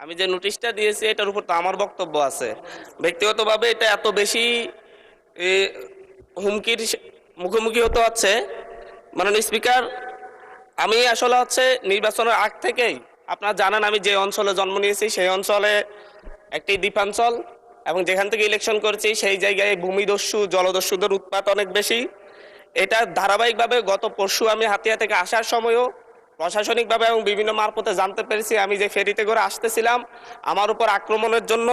আমি যে নোটিশটা দিয়েছি এটার উপর তো আমার বক্তব্য আছে। ব্যক্তিগতভাবে এটা এত বেশি এ, হুমকির মুখোমুখি হতে হচ্ছে। মাননীয় স্পিকার, আমি আসলে নির্বাচনের আগ থেকেই আপনারা জানেন আমি যে অঞ্চলে জন্ম নিয়েছি সেই অঞ্চলে একটি দ্বীপাঞ্চল, এবং যেখান থেকে ইলেকশন করেছি সেই জায়গায় ভূমিদস্যু জলদস্যুদের উৎপাত অনেক বেশি। এটা ধারাবাহিকভাবে গত পরশু আমি হাতিয়া থেকে আসার সময়ও প্রশাসনিকভাবে এবং বিভিন্ন মারফতে জানতে পেরেছি। আমি যে ফেরিতে করে আসতেছিলাম আমার উপর আক্রমণের জন্য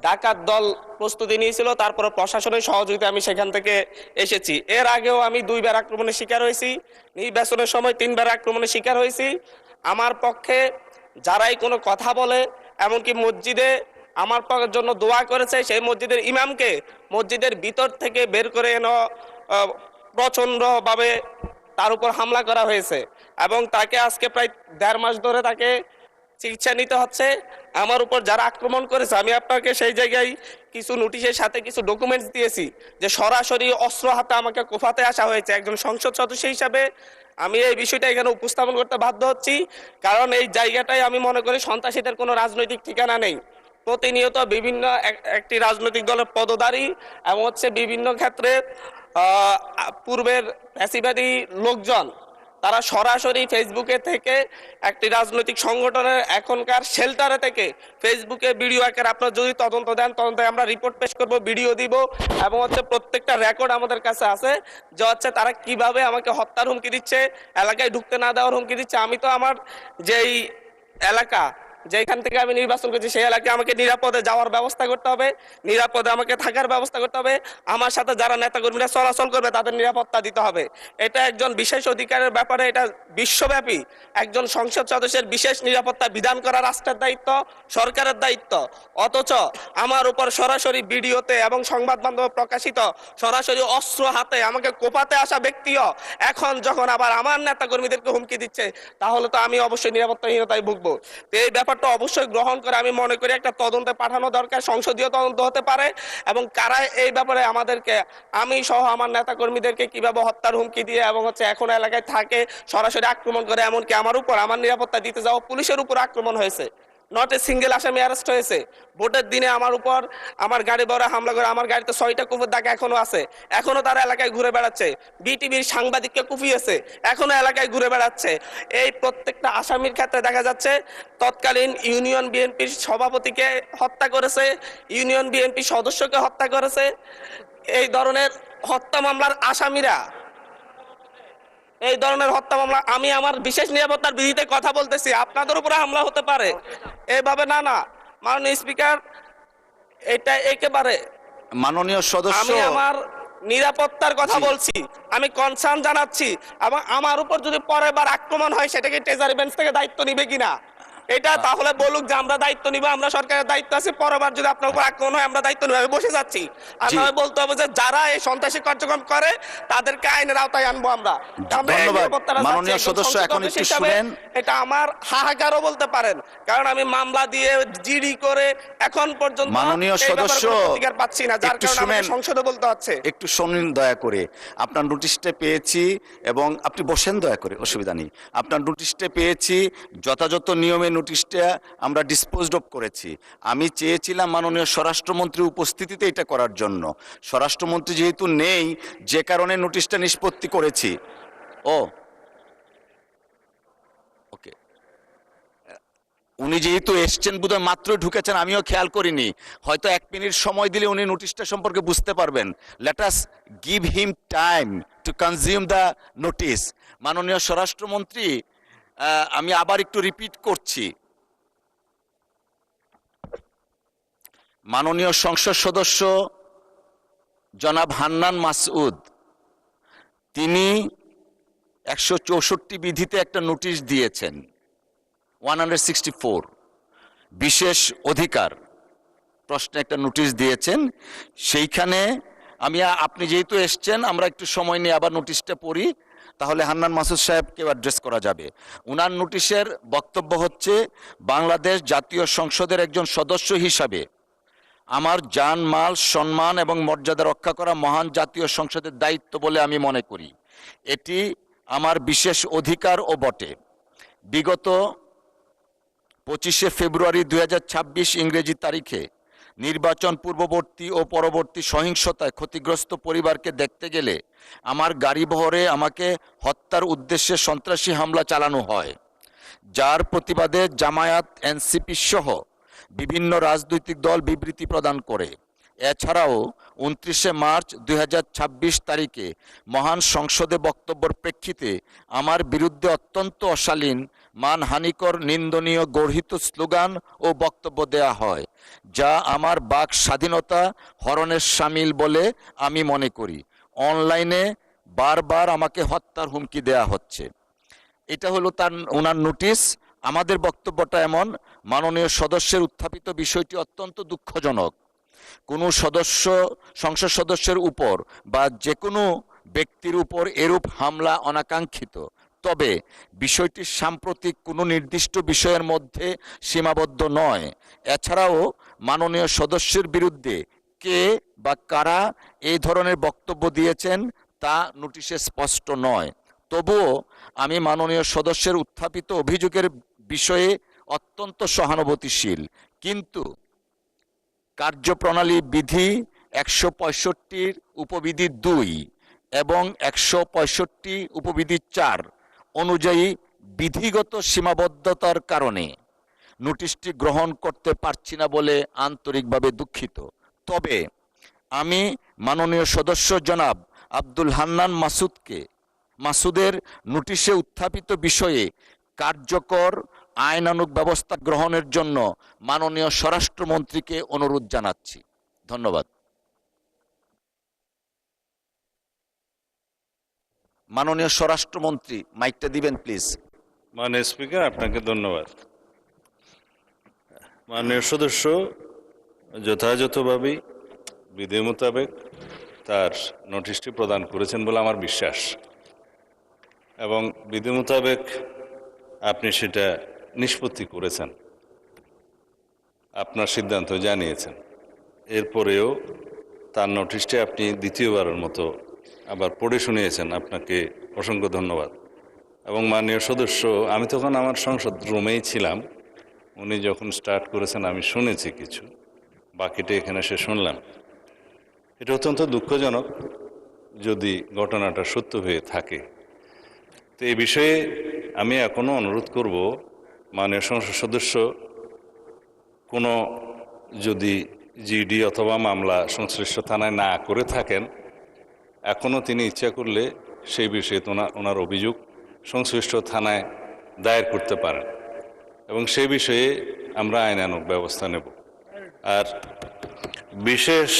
ডাকাত দল প্রস্তুতি নিয়েছিল, তারপরে প্রশাসনের সহযোগিতা আমি সেখান থেকে এসেছি। এর আগেও আমি 2বার আক্রমণের শিকার হয়েছি, নির্বাচনের সময় 3বার আক্রমণের শিকার হয়েছি। আমার পক্ষে যারাই কোনো কথা বলে, এমনকি মসজিদে আমার জন্য দোয়া করেছে, সেই মসজিদের ইমামকে মসজিদের ভিতর থেকে বের করে এনে প্রচণ্ডভাবে তার উপর হামলা করা হয়েছে, এবং তাকে আজকে প্রায় 1.5 মাস ধরে তাকে চিকিৎসা নিতে হচ্ছে। আমার উপর যারা আক্রমণ করেছে আমি আপনাকে সেই জায়গায় কিছু নোটিশের সাথে কিছু ডকুমেন্টস দিয়েছি যে সরাসরি অস্ত্র হাতে আমাকে কোফাতে আসা হয়েছে। একজন সংসদ সদস্য হিসাবে আমি এই বিষয়টা এখানে উপস্থাপন করতে বাধ্য হচ্ছি, কারণ এই জায়গাটায় আমি মনে করি সন্ত্রাসীদের কোনো রাজনৈতিক ঠিকানা নেই। প্রতিনিয়ত বিভিন্ন একটি রাজনৈতিক দলের পদধারী এবং বিভিন্ন ক্ষেত্রে পূর্বের ফ্যাসিবাদী লোকজন তারা সরাসরি ফেসবুকে থেকে একটি রাজনৈতিক সংগঠনের এখনকার শেল্টারে থেকে ফেসবুকে ভিডিও আকারে আপনারা যদি তদন্ত দেন, তদন্তে আমরা রিপোর্ট পেশ করব, ভিডিও দিব, এবং প্রত্যেকটা রেকর্ড আমাদের কাছে আছে যে তারা কিভাবে আমাকে হত্যার হুমকি দিচ্ছে, এলাকায় ঢুকতে না দেওয়ার হুমকি দিচ্ছে। আমি তো আমার যেই এলাকা যেখান থেকে আমি নির্বাচন করছি সেই এলাকায় আমাকে নিরাপদে যাওয়ার ব্যবস্থা করতে হবে, নিরাপদে আমাকে থাকার ব্যবস্থা করতে হবে, আমার সাথে যারা নেতাকর্মীরা চলাচল করবে তাদের নিরাপত্তা দিতে হবে। এটা একজন বিশেষ অধিকারের ব্যাপারে, এটা বিশ্বব্যাপী একজন সংসদ সদস্যের বিশেষ নিরাপত্তা বিধান করা রাষ্ট্রের দায়িত্ব, সরকারের দায়িত্ব। অথচ আমার উপর সরাসরি ভিডিওতে এবং সংবাদ মাধ্যমে প্রকাশিত সরাসরি অস্ত্র হাতে আমাকে কোপাতে আসা ব্যক্তিও এখন যখন আবার আমার নেতাকর্মীদেরকে হুমকি দিচ্ছে, তাহলে তো আমি অবশ্যই নিরাপত্তাহীনতায় ভুগবো। এই ব্যাপারটা অবশ্যই গ্রহণ করে আমি মনে করি একটা তদন্তে পাঠানো দরকার, সংসদীয় তদন্ত হতে পারে, এবং কারা এই ব্যাপারে আমাদেরকে, আমি সহ আমার নেতাকর্মীদেরকে কিভাবে হত্যার হুমকি দিয়ে এবং এখন এলাকায় থাকে সরাসরি আক্রমণ করে, এমনকি আমার উপর আমার নিরাপত্তা দিতে যাওয়া পুলিশের উপর আক্রমণ হয়েছে। নট এ সিঙ্গেল আসামি অ্যারেস্ট হয়েছে। ভোটের দিনে আমার উপর আমার গাড়ি বড় হামলা করে, আমার গাড়িতে 6টা কুকুর দাগ এখনো আছে, এখনো তারা এলাকায় ঘুরে বেড়াচ্ছে। বিটিভির সাংবাদিককে কুপিয়েছে, এখনো এলাকায় ঘুরে বেড়াচ্ছে। এই প্রত্যেকটা আসামির ক্ষেত্রে দেখা যাচ্ছে তৎকালীন ইউনিয়ন বিএনপির সভাপতিকে হত্যা করেছে, ইউনিয়ন বিএনপি সদস্যকে হত্যা করেছে। এই ধরনের হত্যা মামলার আসামিরা, এই ধরনের হত্যা মামলা, আমি আমার বিশেষ নিরাপত্তার বিধিতে কথা বলতেছি, আপনাদের উপরে হামলা হতে পারে এইভাবে। না না মাননীয় স্পিকার, এটা একেবারে মাননীয় সদস্য, আমি আমার নিরাপত্তার কথা বলছি, আমি কনসার্ন জানাচ্ছি, এবং আমার উপর যদি পরের বার আক্রমণ হয় সেটাকে ট্রেজারি বেঞ্চ থেকে দায়িত্ব নিবে কিনা এটা তাহলে বলুক যে আমরা দায়িত্ব নিব, আমরা সরকারের দায়িত্ব আছে, পরেরবার যদি আপনার উপর আক্রমণ হয় আমরা দায়িত্ব নিব। আমি বসে যাচ্ছি, আর নয় বলতে হবে যে যারা এই সন্ত্রাসী কার্যক্রম করে তাদেরকে আইনের আওতায় আনবো আমরা। মাননীয় সদস্য, এখন একটু শুনেন। এটা আমার হাহাকারও বলতে পারেন, কারণ আমি মামলা দিয়ে জিডি করে এখন পর্যন্ত মাননীয় সদস্য প্রতিকার পাচ্ছি না, যার কারণে আমাকে সংসদে বলতে হচ্ছে। একটু শুনুন দয়া করে। আপনার নোটিশটা পেয়েছি এবং আপনি বসেন দয়া করে, অসুবিধা নেই। আপনার নোটিশটা পেয়েছি, যথাযথ নিয়মে নোটিশটা আমরা ডিসপোজড অফ করেছি। আমি চেয়েছিলাম মাননীয় স্বরাষ্ট্রমন্ত্রী উপস্থিতিতে এটা করার জন্য, স্বরাষ্ট্রমন্ত্রী যেহেতু নেই যে কারণে নোটিশটা নিষ্পত্তি করেছি। ওকে, উনি যেহেতু এসছেন বোধহয় মাত্রই ঢুকেছেন, আমিও খেয়াল করিনি, হয়তো 1 মিনিট সময় দিলে উনি নোটিশটা সম্পর্কে বুঝতে পারবেন। Let us give him time to consume the notice. মাননীয় স্বরাষ্ট্রমন্ত্রী, আমি আবার একটু রিপিট করছি, মাননীয় সংসদ সদস্য জনাব হান্নান মাসউদ, তিনি 164 বিধিতে একটা নোটিশ দিয়েছেন, 164 বিশেষ অধিকার প্রশ্নে একটা নোটিশ দিয়েছেন। সেইখানে আপনি যেহেতু এসছেন, আমরা একটু সময় নিয়ে আবার নোটিশটা পড়ি, তাহলে হান্নান মাসুদ সাহেবকে অ্যাড্রেস করা যাবে। উনার নোটিশের বক্তব্য হচ্ছে, বাংলাদেশ জাতীয় সংসদের একজন সদস্য হিসাবে আমার জান মাল সম্মান এবং মর্যাদা রক্ষা করা মহান জাতীয় সংসদের দায়িত্ব বলে আমি মনে করি। এটি আমার বিশেষ অধিকার ও বটে। বিগত 25শে ফেব্রুয়ারি 2026 ইংরেজি তারিখে নির্বাচন পূর্ববর্তী ও পরবর্তী সহিংসতায় ক্ষতিগ্রস্ত পরিবারকে দেখতে গেলে আমার গাড়িবহরে আমাকে হত্যার উদ্দেশ্যে সন্ত্রাসী হামলা চালানো হয়, যার প্রতিবাদে জামায়াত, এনসিপি সহ বিভিন্ন রাজনৈতিক দল বিবৃতি প্রদান করে। এছাড়াও 29শে মার্চ 2026 তারিখে মহান সংসদে বক্তব্যের প্রেক্ষিতে আমার বিরুদ্ধে অত্যন্ত অশালীন, মানহানিকর, নিন্দনীয় গর্হিত স্লোগান ও বক্তব্য দেয়া হয়, যা আমার বাক স্বাধীনতা হরণের শামিল বলে আমি মনে করি। অনলাইনে বারবার আমাকে হত্যার হুমকি দেয়া হচ্ছে। এটা হলো ওনার নোটিশ। আমাদের বক্তব্যটা এমন, মাননীয় সদস্যের উত্থাপিত বিষয়টি অত্যন্ত দুঃখজনক। কোনো সংসদ সদস্যের উপর বা যে কোনো ব্যক্তির উপর এরূপ হামলা অনাকাঙ্ক্ষিত, তবে বিষয়টি সাম্প্রতিক কোনো নির্দিষ্ট বিষয়ের মধ্যে সীমাবদ্ধ নয়। এছাড়াও মাননীয় সদস্যের বিরুদ্ধে কে বা কারা এই ধরনের বক্তব্য দিয়েছেন তা নোটিশে স্পষ্ট নয়। তবুও আমি মাননীয় সদস্যের উত্থাপিত অভিযোগের বিষয়ে অত্যন্ত সহানুভূতিশীল, কিন্তু কার্যপ্রণালী বিধি 165 উপবিধি 2 এবং 165 উপবিধি 4 অনুযায়ী বিধিগত সীমাবদ্ধতার কারণে নোটিশটি গ্রহণ করতে পারছি না বলে আন্তরিকভাবে দুঃখিত। তবে আমি মাননীয় সদস্য জনাব আব্দুল হান্নান মাসুদের নোটিশে উত্থাপিত বিষয়ে কার্যকর আইনানুগ ব্যবস্থা গ্রহণের জন্য মাননীয় স্বরাষ্ট্রমন্ত্রীকে অনুরোধ জানাচ্ছি। ধন্যবাদ। মাননীয় স্বরাষ্ট্রমন্ত্রী, মাইকটা দিবেন প্লিজ। মাননীয় স্পিকার, আপনাকে ধন্যবাদ। মাননীয় সদস্য যথাযথভাবেই বিধি মোতাবেক তার নোটিশটি প্রদান করেছেন বলে আমার বিশ্বাস, এবং বিধি মোতাবেক আপনি সেটা নিষ্পত্তি করেছেন, আপনার সিদ্ধান্ত জানিয়েছেন। এরপরেও তার নোটিশটি আপনি দ্বিতীয়বারের মতো আবার পড়ে শুনিয়েছেন, আপনাকে অসংখ্য ধন্যবাদ। এবং মাননীয় সদস্য, আমি তখন আমার সংসদ রুমেই ছিলাম, উনি যখন স্টার্ট করেছেন আমি শুনেছি কিছু, বাকিটা এখানে এসে শুনলাম। এটা অত্যন্ত দুঃখজনক যদি ঘটনাটা সত্য হয়ে থাকে। তো এই বিষয়ে আমি এখনও অনুরোধ করব, মাননীয় সংসদ সদস্য কোনো যদি জিডি অথবা মামলা সংশ্লিষ্ট থানায় না করে থাকেন, এখনও তিনি ইচ্ছা করলে সেই বিষয়ে ওনার অভিযোগ সংশ্লিষ্ট থানায় দায়ের করতে পারেন, এবং সেই বিষয়ে আমরা আইনানুগ ব্যবস্থা নেব। আর বিশেষ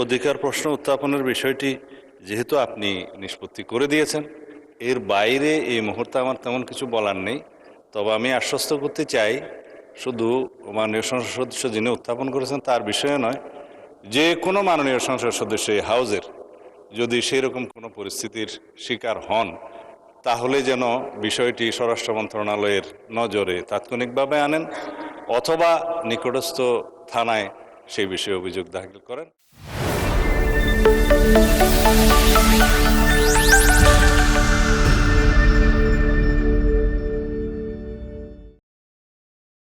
অধিকার প্রশ্ন উত্থাপনের বিষয়টি যেহেতু আপনি নিষ্পত্তি করে দিয়েছেন, এর বাইরে এই মুহূর্তে আমার তেমন কিছু বলার নেই। তবে আমি আশ্বস্ত করতে চাই, শুধু মাননীয় সংসদ সদস্য যিনি উত্থাপন করেছেন তার বিষয়ে নয়, যে কোনো মাননীয় সংসদ সদস্য এই হাউজের যদি সেই রকম কোনো পরিস্থিতির শিকার হন, তাহলে যেন বিষয়টি স্বরাষ্ট্র মন্ত্রণালয়ের নজরে তাৎক্ষণিকভাবে আনেন, অথবা নিকটস্থ থানায় সেই বিষয়ে অভিযোগ দাখিল করেন।